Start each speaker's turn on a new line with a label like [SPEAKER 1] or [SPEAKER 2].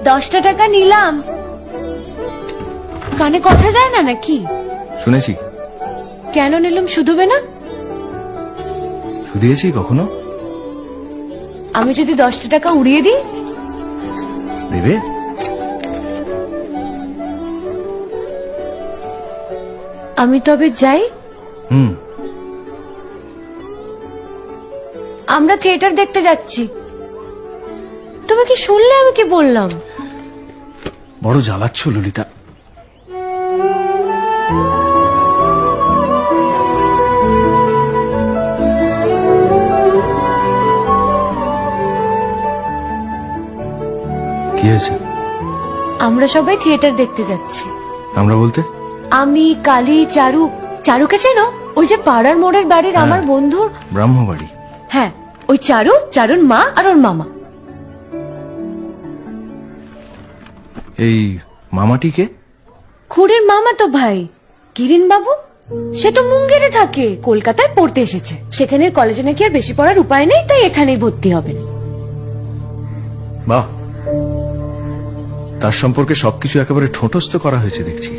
[SPEAKER 1] 10টা টাকা নিলাম। কানে কথা যায় না নাকি?
[SPEAKER 2] শুনেছি।
[SPEAKER 1] কেন নিলাম? শুধবে না?
[SPEAKER 2] শুধিয়েছি কখনো?
[SPEAKER 1] আমি যদি 10টা টাকা উড়িয়ে দিই?
[SPEAKER 2] দেবে?
[SPEAKER 1] আমি তবে যাই। আমরা থিয়েটার দেখতে যাচ্ছি। তুমি কি শুনলে আমি কি বললাম?
[SPEAKER 2] বড় জ্বালাচ্ছ ললিতা। কি হয়েছে?
[SPEAKER 1] আমরা সবাই থিয়েটার দেখতে যাচ্ছি।
[SPEAKER 2] আমরা বলতে?
[SPEAKER 1] আমি, কালী, চারু। চারুকে চেনো? ওই যে পাড়ার মোড়ের বাড়ির আমার বন্ধুর
[SPEAKER 2] ব্রাহ্মবাড়ি।
[SPEAKER 1] হ্যাঁ, ওই চারু, চারুর মা আর ওর মামা।
[SPEAKER 2] এই মামাটিকে?
[SPEAKER 1] খুড়ের মামা তো ভাই, কিরিন বাবু। সে তো মুঙ্গেরে থাকে, কলকাতায় পড়তে এসেছে। সেখানের কলেজে নাকি আর বেশি পড়ার উপায় নেই, তাই এখানেই ভর্তি হবেন।
[SPEAKER 2] বাহ, তার সম্পর্কে সবকিছু একেবারে ঠোঁটস্থ করা হয়েছে দেখছি।